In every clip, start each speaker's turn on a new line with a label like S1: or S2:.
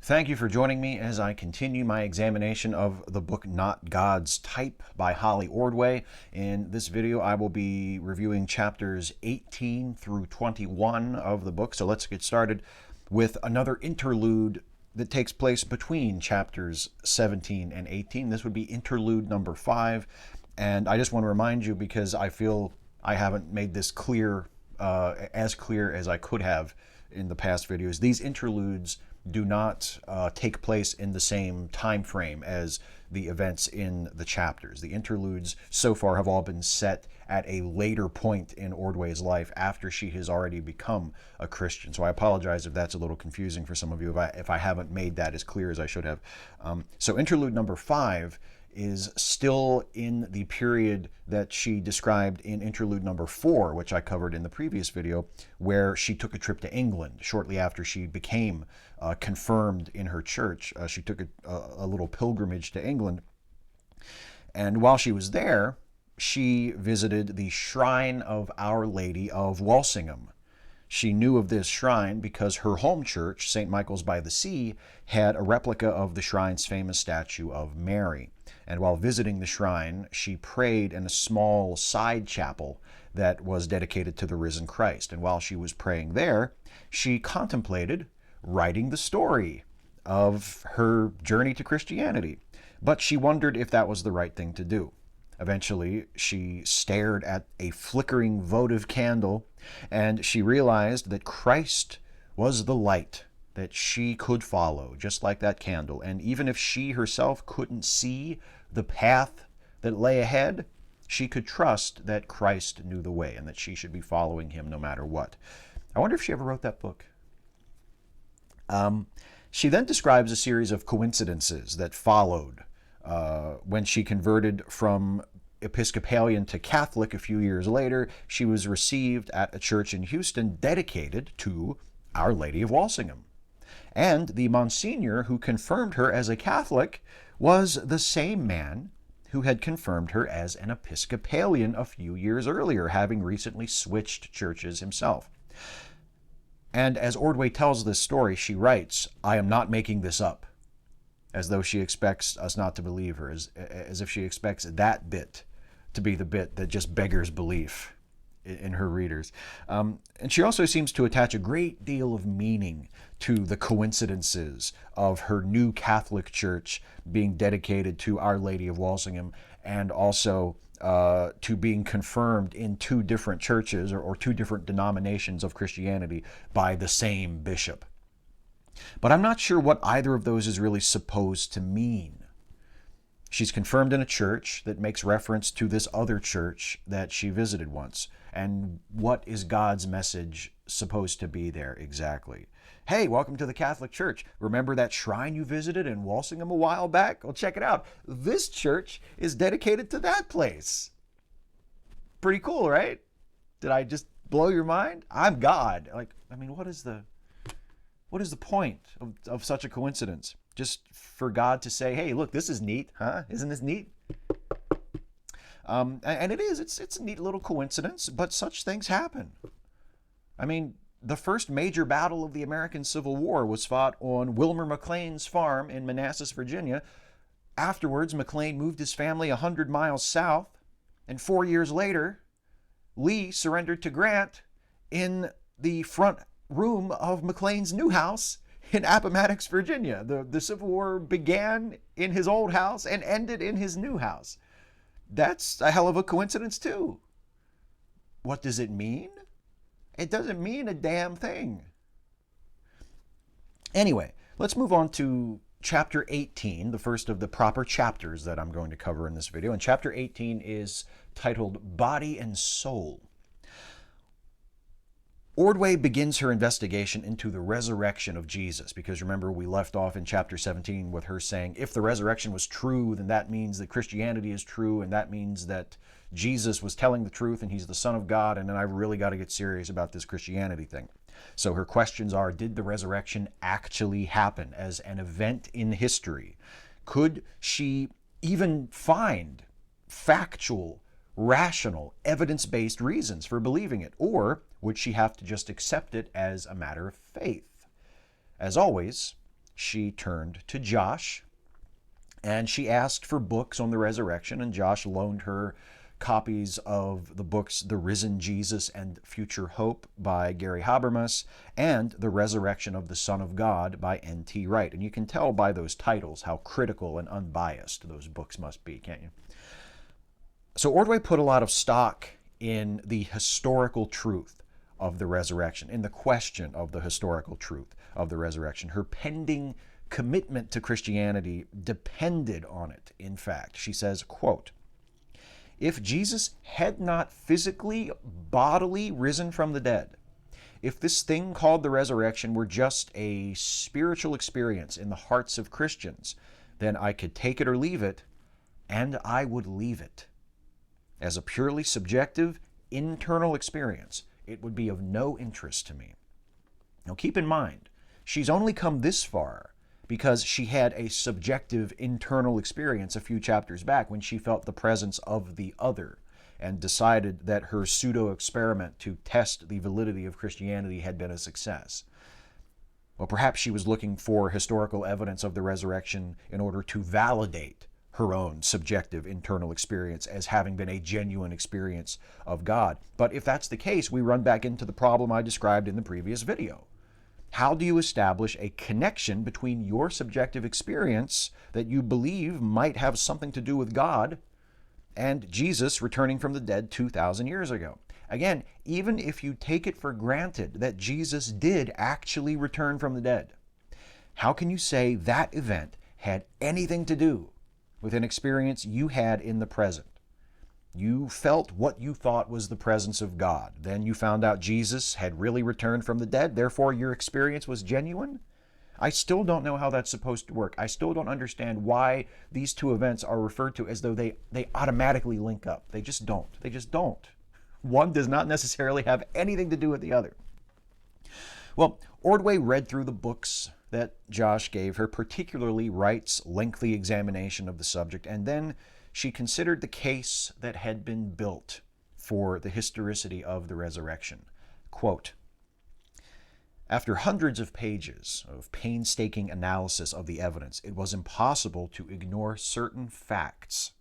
S1: Thank you for joining me as I continue my examination of the book Not God's Type by Holly Ordway. In this video, I will be reviewing chapters 18 through 21 of the book. So let's get started with another interlude that takes place between chapters 17 and 18. This would be interlude number 5. And I just want to remind you, because I feel I haven't made this clear, as clear as I could have in the past videos, these interludes do not take place in the same time frame as the events in the chapters. The interludes so far have all been set at a later point in Ordway's life after she has already become a Christian. So I apologize if that's a little confusing for some of you, if I haven't made that as clear as I should have. So interlude number 5 is still in the period that she described in interlude number 4, which I covered in the previous video, where she took a trip to England shortly after she became confirmed in her church. She took a little pilgrimage to England. And while she was there, she visited the shrine of Our Lady of Walsingham. She knew of this shrine because her home church, St. Michael's by the Sea, had a replica of the shrine's famous statue of Mary. And while visiting the shrine, she prayed in a small side chapel that was dedicated to the risen Christ. And while she was praying there, she contemplated writing the story of her journey to Christianity. But she wondered if that was the right thing to do. Eventually, she stared at a flickering votive candle, and she realized that Christ was the light that she could follow, just like that candle. And even if she herself couldn't see the path that lay ahead, she could trust that Christ knew the way and that she should be following him no matter what. I wonder if she ever wrote that book. She then describes a series of coincidences that followed when she converted from Episcopalian to Catholic a few years later. She was received at a church in Houston dedicated to Our Lady of Walsingham. And the Monsignor who confirmed her as a Catholic was the same man who had confirmed her as an Episcopalian a few years earlier, having recently switched churches himself. And as Ordway tells this story, she writes, "I am not making this up," as though she expects us not to believe her, as if she expects that bit to be the bit that just beggars belief in her readers. And she also seems to attach a great deal of meaning to the coincidences of her new Catholic church being dedicated to Our Lady of Walsingham, and also to being confirmed in two different churches or two different denominations of Christianity by the same bishop. But I'm not sure what either of those is really supposed to mean. She's confirmed in a church that makes reference to this other church that she visited once. And what is God's message supposed to be there exactly? Hey, welcome to the Catholic Church. Remember that shrine you visited in Walsingham a while back? Well, check it out. This church is dedicated to that place. Pretty cool, right? Did I just blow your mind? I'm God. What is the point of such a coincidence? Just for God to say, hey, look, this is neat, huh? Isn't this neat? And it is. It's a neat little coincidence, but such things happen. I mean, the first major battle of the American Civil War was fought on Wilmer McLean's farm in Manassas, Virginia. Afterwards, McLean moved his family 100 miles south, and 4 years later, Lee surrendered to Grant in the front room of McLean's new house in Appomattox, Virginia. The Civil War began in his old house and ended in his new house. That's a hell of a coincidence, too. What does it mean? It doesn't mean a damn thing. Anyway, let's move on to chapter 18, the first of the proper chapters that I'm going to cover in this video. And chapter 18 is titled Body and Soul. Ordway begins her investigation into the resurrection of Jesus, because remember, we left off in chapter 17 with her saying, if the resurrection was true, then that means that Christianity is true, and that means that Jesus was telling the truth and he's the Son of God, and then I've really got to get serious about this Christianity thing. So her questions are, did the resurrection actually happen as an event in history? Could she even find factual, rational, evidence-based reasons for believing it? Or would she have to just accept it as a matter of faith? As always, she turned to Josh and she asked for books on the resurrection, and Josh loaned her copies of the books The Risen Jesus and Future Hope by Gary Habermas and The Resurrection of the Son of God by N.T. Wright. And you can tell by those titles how critical and unbiased those books must be, can't you? So Ordway put a lot of stock in the historical truth of the resurrection, in the question of the historical truth of the resurrection. Her pending commitment to Christianity depended on it. In fact, she says, quote, "If Jesus had not physically, bodily risen from the dead, if this thing called the resurrection were just a spiritual experience in the hearts of Christians, then I could take it or leave it, and I would leave it. As a purely subjective, internal experience, it would be of no interest to me." Now keep in mind, she's only come this far because she had a subjective internal experience a few chapters back when she felt the presence of the other and decided that her pseudo-experiment to test the validity of Christianity had been a success. Well, perhaps she was looking for historical evidence of the resurrection in order to validate her own subjective internal experience as having been a genuine experience of God. But if that's the case, we run back into the problem I described in the previous video. How do you establish a connection between your subjective experience that you believe might have something to do with God and Jesus returning from the dead 2,000 years ago? Again, even if you take it for granted that Jesus did actually return from the dead, how can you say that event had anything to do with an experience you had in the present? You felt what you thought was the presence of God. Then you found out Jesus had really returned from the dead. Therefore, your experience was genuine? I still don't know how that's supposed to work. I still don't understand why these two events are referred to as though they automatically link up. They just don't. They just don't. One does not necessarily have anything to do with the other. Well, Ordway read through the books that Josh gave her, particularly Wright's lengthy examination of the subject, and then she considered the case that had been built for the historicity of the resurrection. Quote, "After hundreds of pages of painstaking analysis of the evidence, it was impossible to ignore certain facts.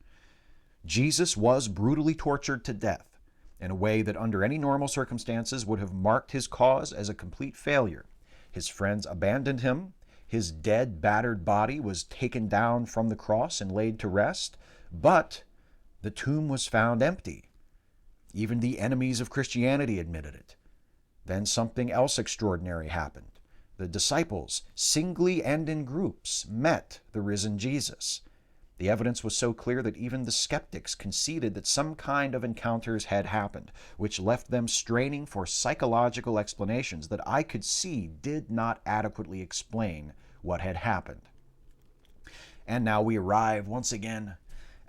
S1: Jesus was brutally tortured to death in a way that under any normal circumstances would have marked his cause as a complete failure. His friends abandoned him. His dead, battered body was taken down from the cross and laid to rest. But the tomb was found empty. Even the enemies of Christianity admitted it. Then something else extraordinary happened. The disciples, singly and in groups, met the risen Jesus. The evidence was so clear that even the skeptics conceded that some kind of encounters had happened, which left them straining for psychological explanations that I could see did not adequately explain what had happened." And now we arrive once again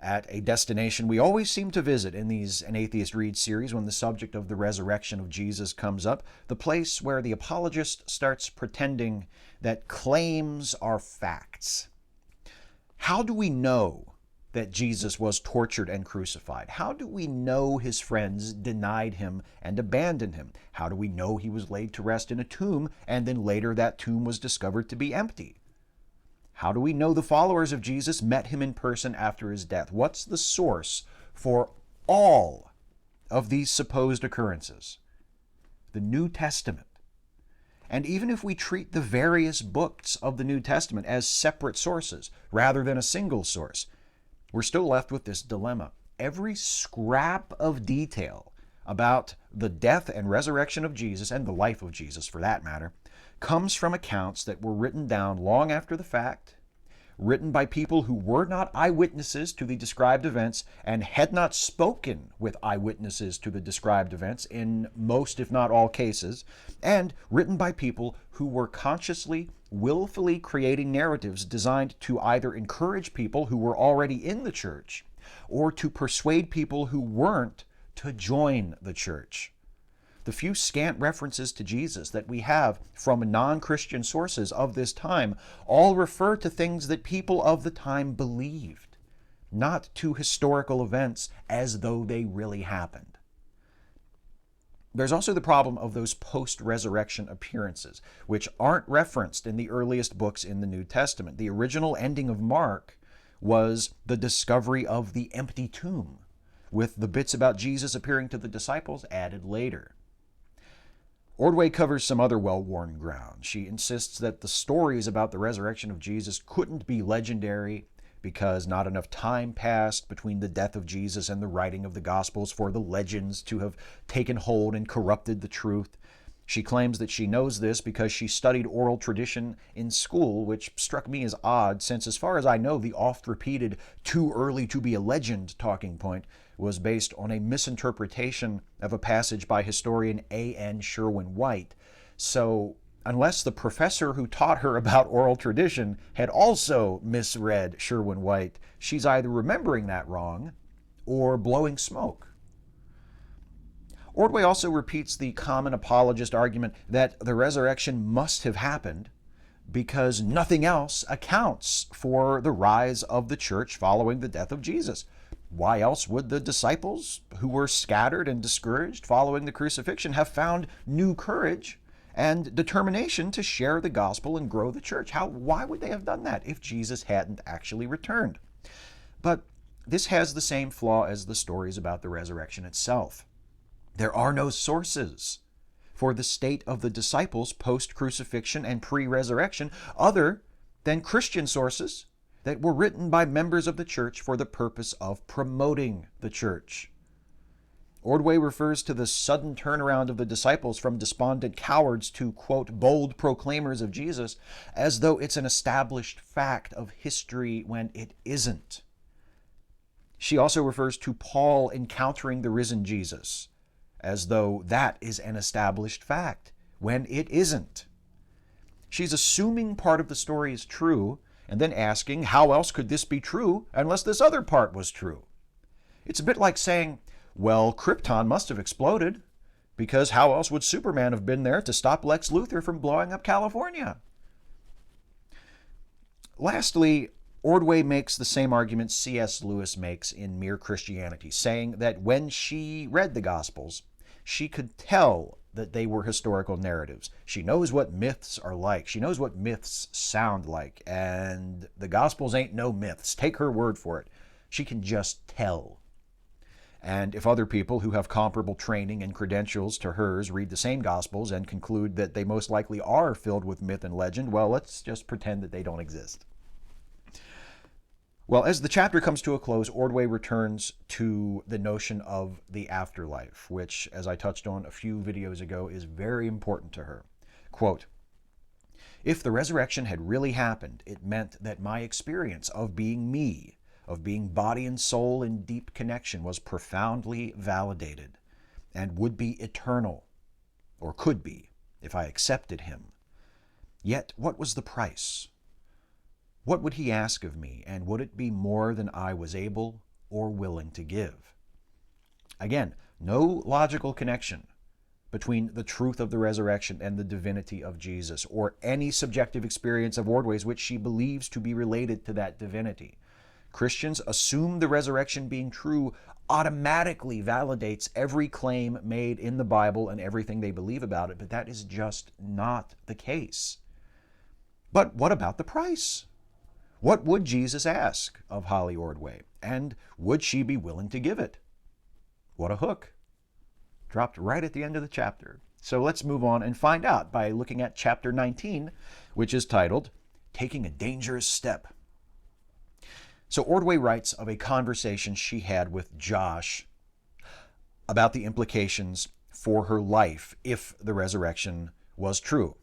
S1: at a destination we always seem to visit in these An Atheist Reads series when the subject of the resurrection of Jesus comes up, the place where the apologist starts pretending that claims are facts. How do we know that Jesus was tortured and crucified? How do we know his friends denied him and abandoned him? How do we know he was laid to rest in a tomb and then later that tomb was discovered to be empty? How do we know the followers of Jesus met him in person after his death? What's the source for all of these supposed occurrences? The New Testament. And even if we treat the various books of the New Testament as separate sources rather than a single source, we're still left with this dilemma. Every scrap of detail about the death and resurrection of Jesus, and the life of Jesus for that matter, comes from accounts that were written down long after the fact, written by people who were not eyewitnesses to the described events and had not spoken with eyewitnesses to the described events in most, if not all cases, and written by people who were consciously, willfully creating narratives designed to either encourage people who were already in the church or to persuade people who weren't to join the church. The few scant references to Jesus that we have from non-Christian sources of this time all refer to things that people of the time believed, not to historical events as though they really happened. There's also the problem of those post-resurrection appearances, which aren't referenced in the earliest books in the New Testament. The original ending of Mark was the discovery of the empty tomb, with the bits about Jesus appearing to the disciples added later. Ordway covers some other well-worn ground. She insists that the stories about the resurrection of Jesus couldn't be legendary because not enough time passed between the death of Jesus and the writing of the Gospels for the legends to have taken hold and corrupted the truth. She claims that she knows this because she studied oral tradition in school, which struck me as odd since, as far as I know, the oft-repeated "too early to be a legend" talking point was based on a misinterpretation of a passage by historian A.N. Sherwin-White. So, unless the professor who taught her about oral tradition had also misread Sherwin-White, she's either remembering that wrong or blowing smoke. Ordway also repeats the common apologist argument that the resurrection must have happened because nothing else accounts for the rise of the church following the death of Jesus. Why else would the disciples, who were scattered and discouraged following the crucifixion, have found new courage and determination to share the gospel and grow the church? Why would they have done that if Jesus hadn't actually returned? But this has the same flaw as the stories about the resurrection itself. There are no sources for the state of the disciples post-crucifixion and pre-resurrection other than Christian sources that were written by members of the church for the purpose of promoting the church. Ordway refers to the sudden turnaround of the disciples from despondent cowards to, quote, bold proclaimers of Jesus, as though it's an established fact of history when it isn't. She also refers to Paul encountering the risen Jesus, as though that is an established fact when it isn't. She's assuming part of the story is true and then asking, how else could this be true unless this other part was true? It's a bit like saying, well, Krypton must have exploded, because how else would Superman have been there to stop Lex Luthor from blowing up California? Lastly, Ordway makes the same argument C.S. Lewis makes in Mere Christianity, saying that when she read the Gospels, she could tell that they were historical narratives. She knows what myths are like. She knows what myths sound like. And the Gospels ain't no myths. Take her word for it. She can just tell. And if other people who have comparable training and credentials to hers read the same Gospels and conclude that they most likely are filled with myth and legend, well, let's just pretend that they don't exist. Well, as the chapter comes to a close, Ordway returns to the notion of the afterlife, which, as I touched on a few videos ago, is very important to her. Quote, if the resurrection had really happened, it meant that my experience of being me, of being body and soul in deep connection, was profoundly validated and would be eternal, or could be, if I accepted him. Yet, what was the price? What would he ask of me, and would it be more than I was able or willing to give? Again, no logical connection between the truth of the resurrection and the divinity of Jesus, or any subjective experience of Ordway's which she believes to be related to that divinity. Christians assume the resurrection being true automatically validates every claim made in the Bible and everything they believe about it, but that is just not the case. But what about the price? What would Jesus ask of Holly Ordway, and would she be willing to give it? What a hook. Dropped right at the end of the chapter. So let's move on and find out by looking at chapter 19, which is titled, Taking a Dangerous Step. So Ordway writes of a conversation she had with Josh about the implications for her life if the resurrection was true.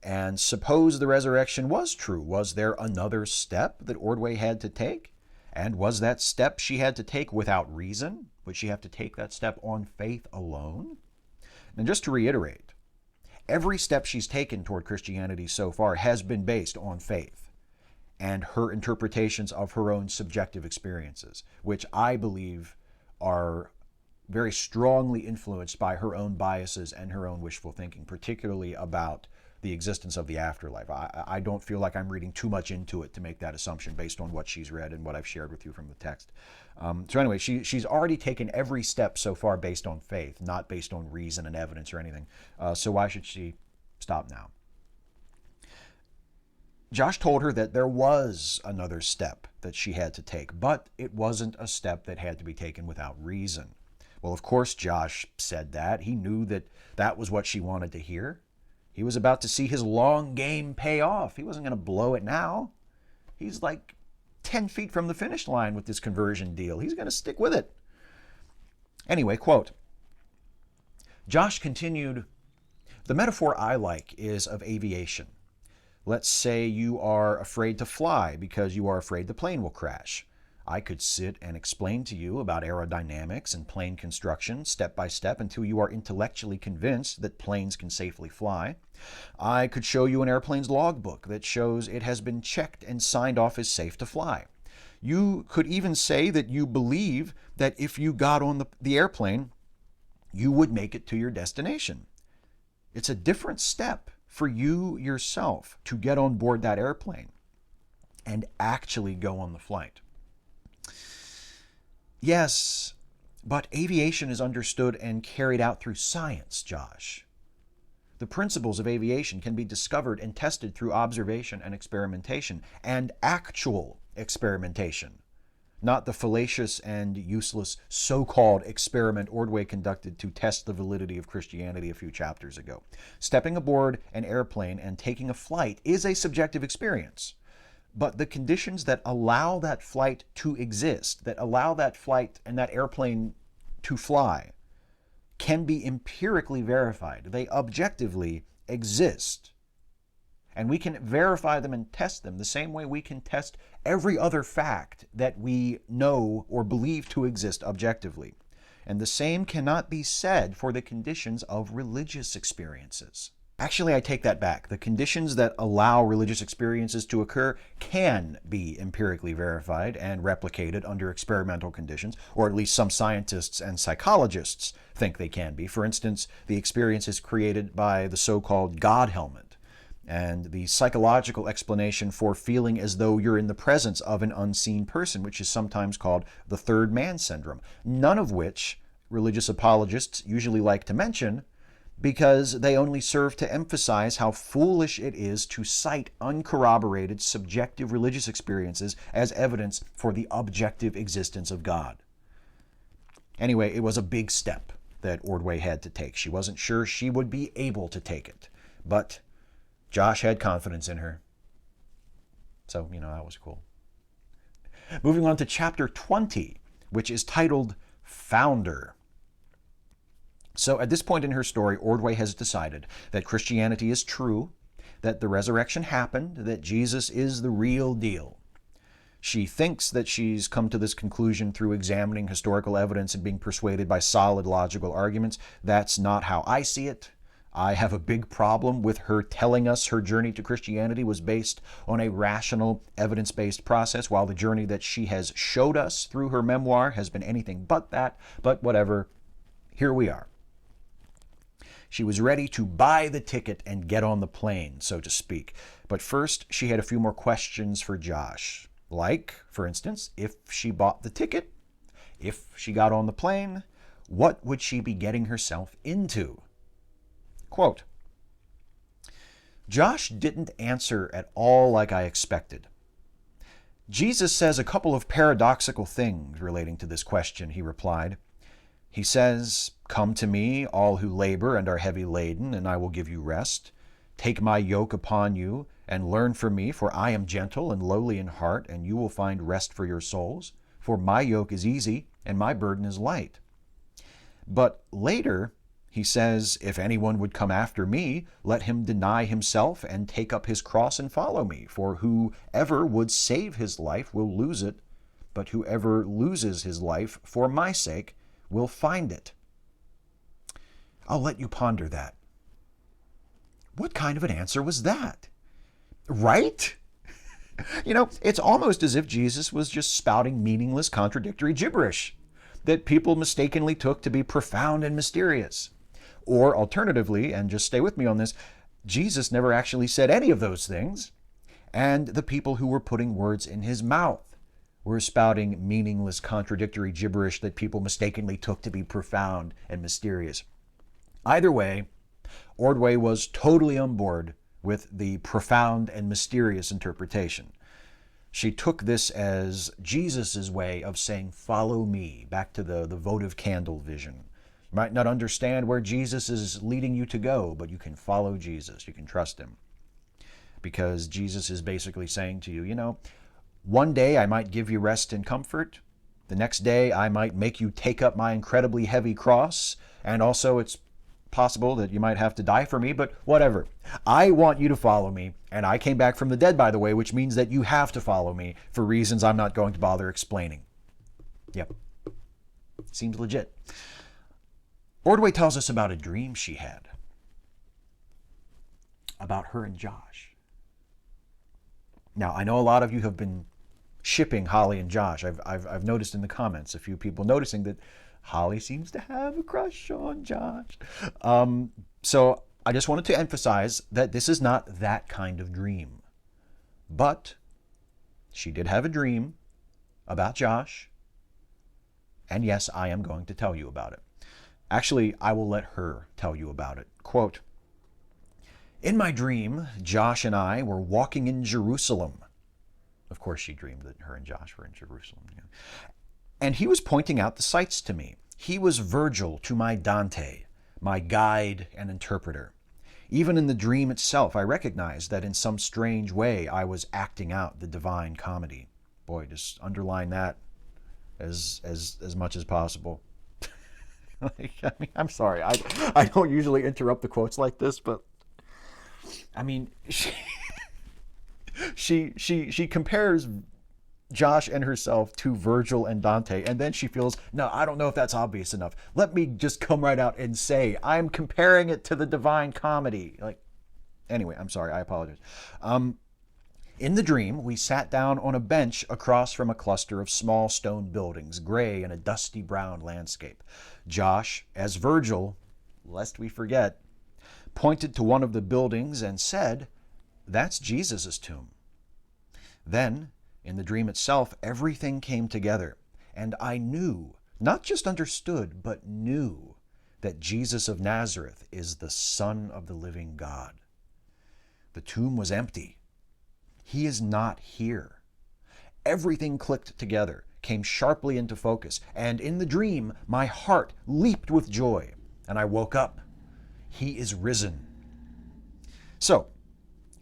S1: And suppose the resurrection was true. Was there another step that Ordway had to take? And was that step she had to take without reason? Would she have to take that step on faith alone? And just to reiterate, every step she's taken toward Christianity so far has been based on faith and her interpretations of her own subjective experiences, which I believe are very strongly influenced by her own biases and her own wishful thinking, particularly about the existence of the afterlife. I don't feel like I'm reading too much into it to make that assumption based on what she's read and what I've shared with you from the text. So anyway, she's already taken every step so far based on faith, not based on reason and evidence or anything. So why should she stop now? Josh told her that there was another step that she had to take, but it wasn't a step that had to be taken without reason. Well, of course, Josh said that. He knew that that was what she wanted to hear. He was about to see his long game pay off. He wasn't going to blow it now. He's like 10 feet from the finish line with this conversion deal. He's going to stick with it. Anyway, quote, Josh continued, "The metaphor I like is of aviation. Let's say you are afraid to fly because you are afraid the plane will crash. I could sit and explain to you about aerodynamics and plane construction step by step until you are intellectually convinced that planes can safely fly. I could show you an airplane's logbook that shows it has been checked and signed off as safe to fly. You could even say that you believe that if you got on the airplane, you would make it to your destination. It's a different step for you yourself to get on board that airplane and actually go on the flight. Yes, but aviation is understood and carried out through science, Josh. The principles of aviation can be discovered and tested through observation and experimentation, and actual experimentation, not the fallacious and useless so-called experiment Ordway conducted to test the validity of Christianity a few chapters ago. Stepping aboard an airplane and taking a flight is a subjective experience, but the conditions that allow that flight to exist, that allow that flight and that airplane to fly, can be empirically verified. They objectively exist. And we can verify them and test them the same way we can test every other fact that we know or believe to exist objectively. And the same cannot be said for the conditions of religious experiences. Actually, I take that back. The conditions that allow religious experiences to occur can be empirically verified and replicated under experimental conditions, or at least some scientists and psychologists think they can be. For instance, the experiences created by the so-called God helmet, and the psychological explanation for feeling as though you're in the presence of an unseen person, which is sometimes called the third man syndrome, none of which religious apologists usually like to mention because they only serve to emphasize how foolish it is to cite uncorroborated subjective religious experiences as evidence for the objective existence of God. Anyway, it was a big step that Ordway had to take. She wasn't sure she would be able to take it, but Josh had confidence in her. So, that was cool. Moving on to chapter 20, which is titled Founder. So at this point in her story, Ordway has decided that Christianity is true, that the resurrection happened, that Jesus is the real deal. She thinks that she's come to this conclusion through examining historical evidence and being persuaded by solid logical arguments. That's not how I see it. I have a big problem with her telling us her journey to Christianity was based on a rational, evidence-based process, while the journey that she has showed us through her memoir has been anything but that. But whatever, here we are. She was ready to buy the ticket and get on the plane, so to speak. But first, she had a few more questions for Josh. Like, for instance, if she bought the ticket, if she got on the plane, what would she be getting herself into? Quote, Josh didn't answer at all like I expected. Jesus says a couple of paradoxical things relating to this question, he replied. He says, "Come to me, all who labor and are heavy laden, and I will give you rest. Take my yoke upon you and learn from me, for I am gentle and lowly in heart, and you will find rest for your souls. For my yoke is easy and my burden is light." But later, he says, "If anyone would come after me, let him deny himself and take up his cross and follow me. For whoever would save his life will lose it, but whoever loses his life for my sake will find it." I'll let you ponder that. What kind of an answer was that? Right? It's almost as if Jesus was just spouting meaningless, contradictory gibberish that people mistakenly took to be profound and mysterious. Or alternatively, and just stay with me on this, Jesus never actually said any of those things, and the people who were putting words in his mouth were spouting meaningless, contradictory gibberish that people mistakenly took to be profound and mysterious. Either way, Ordway was totally on board with the profound and mysterious interpretation. She took this as Jesus' way of saying, follow me, back to the votive candle vision. You might not understand where Jesus is leading you to go, but you can follow Jesus. You can trust him. Because Jesus is basically saying to you, one day I might give you rest and comfort. The next day I might make you take up my incredibly heavy cross. And also it's possible that you might have to die for me, but whatever. I want you to follow me. And I came back from the dead, by the way, which means that you have to follow me for reasons I'm not going to bother explaining. Yep. Seems legit. Ordway tells us about a dream she had about her and Josh. Now, I know a lot of you have been shipping Holly and Josh. I've noticed in the comments a few people noticing that Holly seems to have a crush on Josh. So I just wanted to emphasize that this is not that kind of dream. But she did have a dream about Josh. And yes, I am going to tell you about it. Actually, I will let her tell you about it. Quote, in my dream, Josh and I were walking in Jerusalem. Of course, she dreamed that her and Josh were in Jerusalem. Yeah. And he was pointing out the sights to me. He was Virgil to my Dante, my guide and interpreter. Even in the dream itself, I recognized that in some strange way I was acting out the divine comedy. Boy, just underline that as much as possible. I'm sorry. I don't usually interrupt the quotes like this, but she compares Josh and herself to Virgil and Dante, and then she feels, no, I don't know if that's obvious enough. Let me just come right out and say, I'm comparing it to the Divine Comedy. Anyway, I'm sorry, I apologize. In the dream, we sat down on a bench across from a cluster of small stone buildings, gray in a dusty brown landscape. Josh, as Virgil, lest we forget, pointed to one of the buildings and said, that's Jesus' tomb. Then, in the dream itself, everything came together, and I knew, not just understood, but knew that Jesus of Nazareth is the Son of the living God. The tomb was empty. He is not here. Everything clicked together, came sharply into focus, and in the dream, my heart leaped with joy, and I woke up. He is risen. So,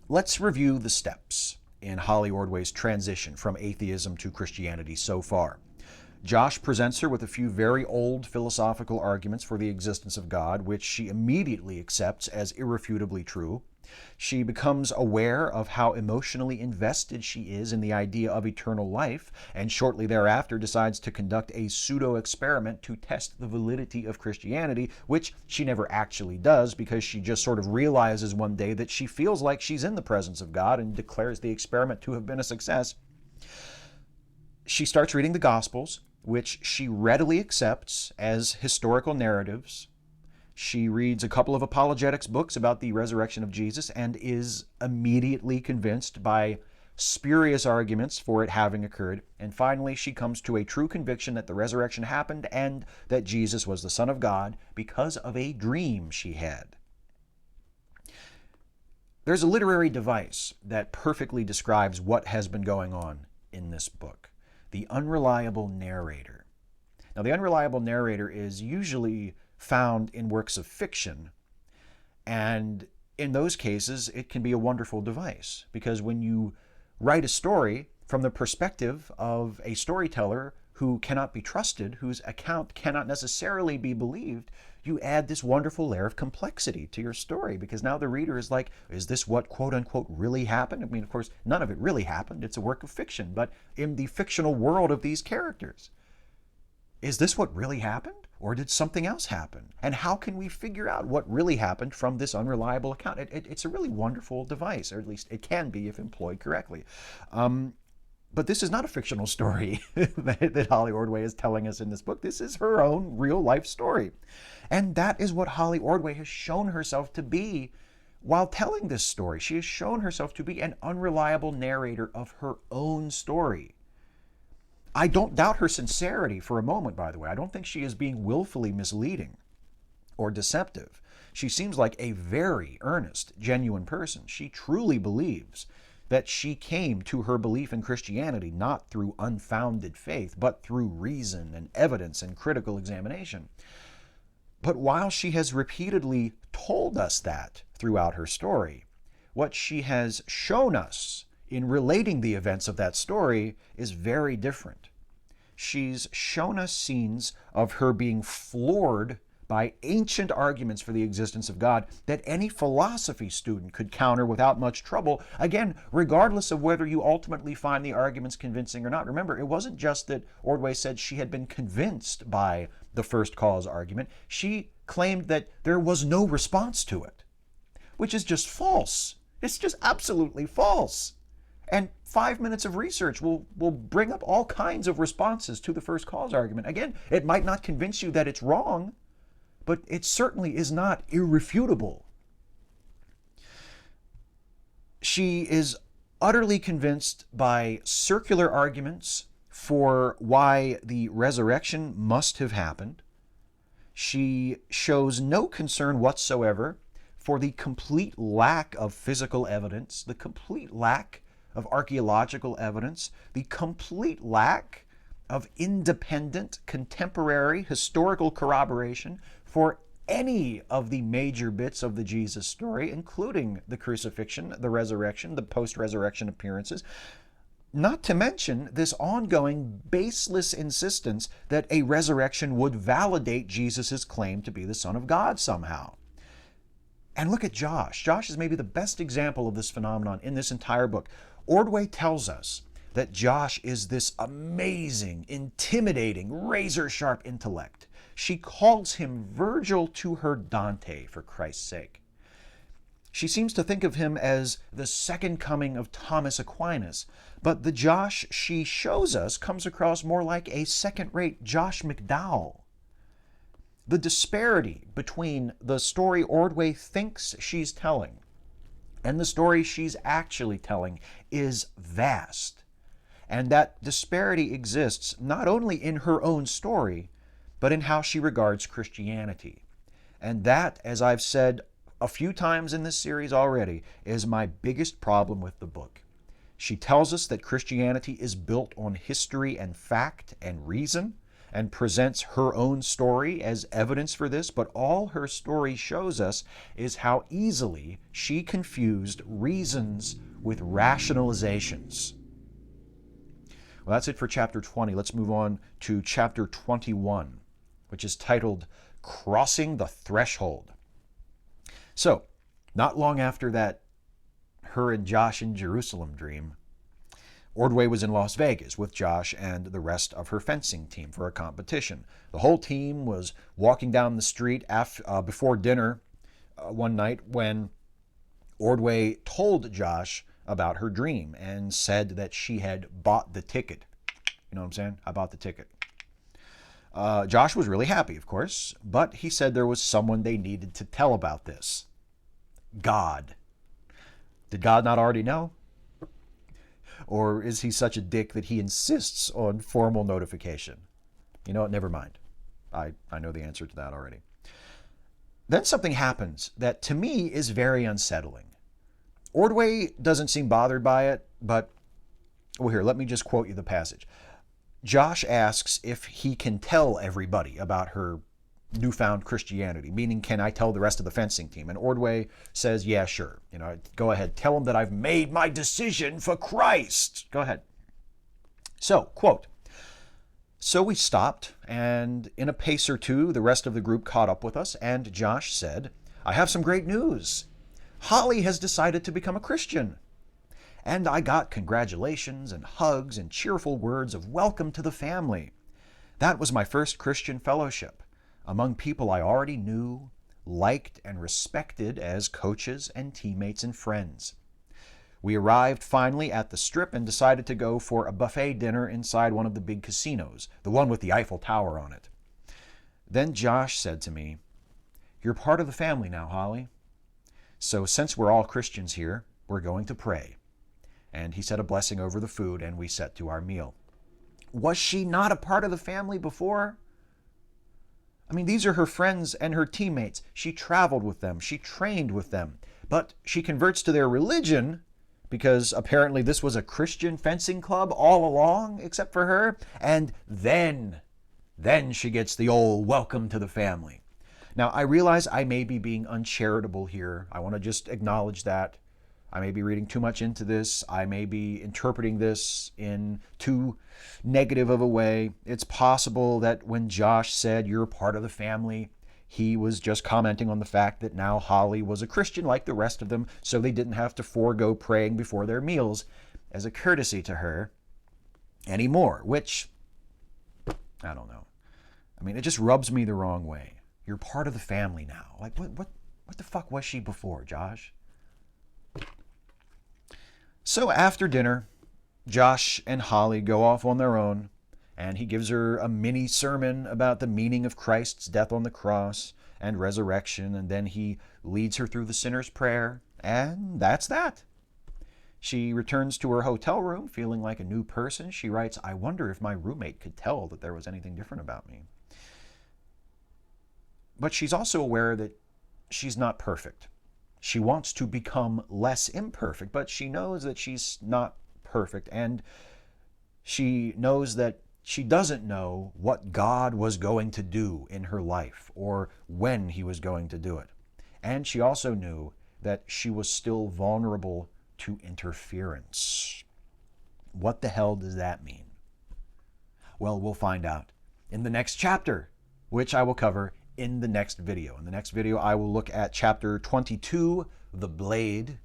S1: let's review the steps in Holly Ordway's transition from atheism to Christianity so far. Josh presents her with a few very old philosophical arguments for the existence of God, which she immediately accepts as irrefutably true. She becomes aware of how emotionally invested she is in the idea of eternal life, and shortly thereafter decides to conduct a pseudo-experiment to test the validity of Christianity, which she never actually does because she just sort of realizes one day that she feels like she's in the presence of God and declares the experiment to have been a success. She starts reading the Gospels, which she readily accepts as historical narratives. She reads a couple of apologetics books about the resurrection of Jesus and is immediately convinced by spurious arguments for it having occurred. And finally, she comes to a true conviction that the resurrection happened and that Jesus was the Son of God because of a dream she had. There's a literary device that perfectly describes what has been going on in this book: the unreliable narrator. Now, the unreliable narrator is usually found in works of fiction, and in those cases it can be a wonderful device, because when you write a story from the perspective of a storyteller who cannot be trusted, whose account cannot necessarily be believed, you add this wonderful layer of complexity to your story, because now the reader is like, is this what quote-unquote really happened? I mean, of course, none of it really happened. It's a work of fiction, but in the fictional world of these characters, is this what really happened? Or did something else happen? And how can we figure out what really happened from this unreliable account? It's a really wonderful device, or at least it can be if employed correctly. But this is not a fictional story that Holly Ordway is telling us in this book. This is her own real life story. And that is what Holly Ordway has shown herself to be While telling this story, she has shown herself to be an unreliable narrator of her own story. I don't doubt her sincerity for a moment, by the way. I don't think she is being willfully misleading or deceptive. She seems like a very earnest, genuine person. She truly believes that she came to her belief in Christianity not through unfounded faith, but through reason and evidence and critical examination. But while she has repeatedly told us that throughout her story, what she has shown us in relating the events of that story is very different. She's shown us scenes of her being floored by ancient arguments for the existence of God that any philosophy student could counter without much trouble, again, regardless of whether you ultimately find the arguments convincing or not. Remember, it wasn't just that Ordway said she had been convinced by the first cause argument. She claimed that there was no response to it, which is just false. It's just absolutely false. And 5 minutes of research will bring up all kinds of responses to the first cause argument. Again, it might not convince you that it's wrong, but it certainly is not irrefutable. She is utterly convinced by circular arguments for why the resurrection must have happened. She shows no concern whatsoever for the complete lack of physical evidence, the complete lack of archaeological evidence, the complete lack of independent, contemporary, historical corroboration for any of the major bits of the Jesus story, including the crucifixion, the resurrection, the post-resurrection appearances, not to mention this ongoing baseless insistence that a resurrection would validate Jesus' claim to be the Son of God somehow. And look at Josh. Josh is maybe the best example of this phenomenon in this entire book. Ordway tells us that Josh is this amazing, intimidating, razor-sharp intellect. She calls him Virgil to her Dante, for Christ's sake. She seems to think of him as the second coming of Thomas Aquinas, but the Josh she shows us comes across more like a second-rate Josh McDowell. The disparity between the story Ordway thinks she's telling and the story she's actually telling is vast. And that disparity exists not only in her own story, but in how she regards Christianity. And that, as I've said a few times in this series already, is my biggest problem with the book. She tells us that Christianity is built on history and fact and reason, and presents her own story as evidence for this, but all her story shows us is how easily she confused reasons with rationalizations. Well, that's it for chapter 20. Let's move on to chapter 21, which is titled Crossing the Threshold. So, not long after that her and Josh in Jerusalem dream, Ordway was in Las Vegas with Josh and the rest of her fencing team for a competition. The whole team was walking down the street before dinner one night when Ordway told Josh about her dream and said that she had bought the ticket. You know what I'm saying? I bought the ticket. Josh was really happy, of course, but he said there was someone they needed to tell about this. God. Did God not already know? Or is he such a dick that he insists on formal notification? You know what? Never mind. I know the answer to that already. Then something happens that to me is very unsettling. Ordway doesn't seem bothered by it, but, well, here, let me just quote you the passage. Josh asks if he can tell everybody about her newfound Christianity, meaning, can I tell the rest of the fencing team? And Ordway says, yeah, sure. You know, go ahead. Tell them that I've made my decision for Christ. Go ahead. So, quote, so we stopped, and in a pace or two, the rest of the group caught up with us, and Josh said, I have some great news. Holly has decided to become a Christian. And I got congratulations and hugs and cheerful words of welcome to the family. That was my first Christian fellowship among people I already knew, liked, and respected as coaches and teammates and friends. We arrived finally at the Strip and decided to go for a buffet dinner inside one of the big casinos, the one with the Eiffel Tower on it. Then Josh said to me, you're part of the family now, Holly. So since we're all Christians here, we're going to pray. And he said a blessing over the food, and we set to our meal. Was she not a part of the family before? I mean, these are her friends and her teammates. She traveled with them. She trained with them. But she converts to their religion because apparently this was a Christian fencing club all along, except for her. And then she gets the old welcome to the family. Now, I realize I may be being uncharitable here. I want to just acknowledge that. I may be reading too much into this. I may be interpreting this in too negative of a way. It's possible that when Josh said, "You're part of the family," he was just commenting on the fact that now Holly was a Christian like the rest of them, so they didn't have to forego praying before their meals as a courtesy to her anymore, which, I don't know. I mean, it just rubs me the wrong way. You're part of the family now. Like, what the fuck was she before, Josh? So after dinner, Josh and Holly go off on their own, and he gives her a mini sermon about the meaning of Christ's death on the cross and resurrection, and then he leads her through the sinner's prayer, and that's that. She returns to her hotel room feeling like a new person. She writes, "I wonder if my roommate could tell that there was anything different about me." But she's also aware that she's not perfect. She wants to become less imperfect, but she knows that she's not perfect, and she knows that she doesn't know what God was going to do in her life or when he was going to do it. And she also knew that she was still vulnerable to interference. What the hell does that mean? Well, we'll find out in the next chapter, which I will cover in the next video. In the next video, I will look at chapter 22, the blade,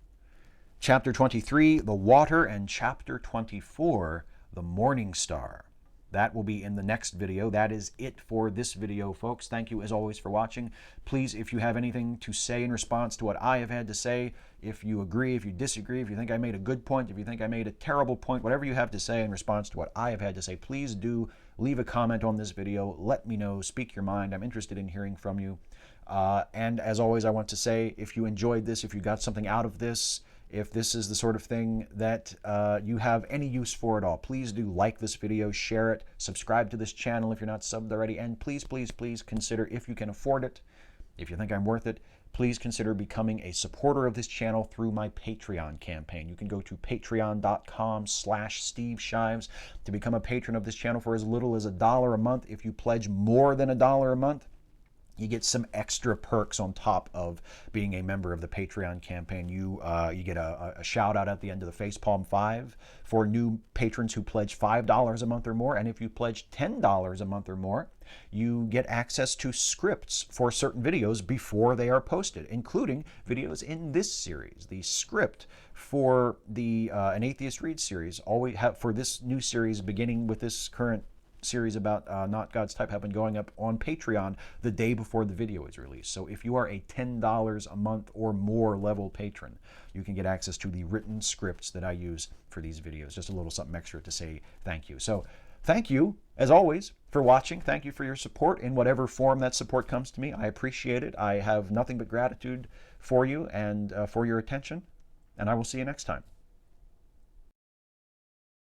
S1: chapter 23, the water, and chapter 24, the morning star. That will be in the next video. That is it for this video, folks. Thank you, as always, for watching. Please, if you have anything to say in response to what I have had to say, if you agree, if you disagree, if you think I made a good point, if you think I made a terrible point, whatever you have to say in response to what I have had to say, please do leave a comment on this video. Let me know. Speak your mind. I'm interested in hearing from you. And as always, I want to say, if you enjoyed this, if you got something out of this, if this is the sort of thing that you have any use for at all, please do like this video, share it, subscribe to this channel if you're not subbed already, and please, please, please consider, if you can afford it, if you think I'm worth it, please consider becoming a supporter of this channel through my Patreon campaign. You can go to patreon.com/SteveShives to become a patron of this channel for as little as $1 a month. If you pledge more than $1 a month, you get some extra perks on top of being a member of the Patreon campaign. You get a shout out at the end of the Facepalm 5 for new patrons who pledge $5 a month or more. And if you pledge $10 a month or more, you get access to scripts for certain videos before they are posted, including videos in this series. The script for the An Atheist Reads series, for this new series, beginning with this current series about Not God's Type, have been going up on Patreon the day before the video is released. So if you are a $10 a month or more level patron, you can get access to the written scripts that I use for these videos. Just a little something extra to say thank you. So thank you, as always, for watching. Thank you for your support in whatever form that support comes to me. I appreciate it. I have nothing but gratitude for you and for your attention, and I will see you next time.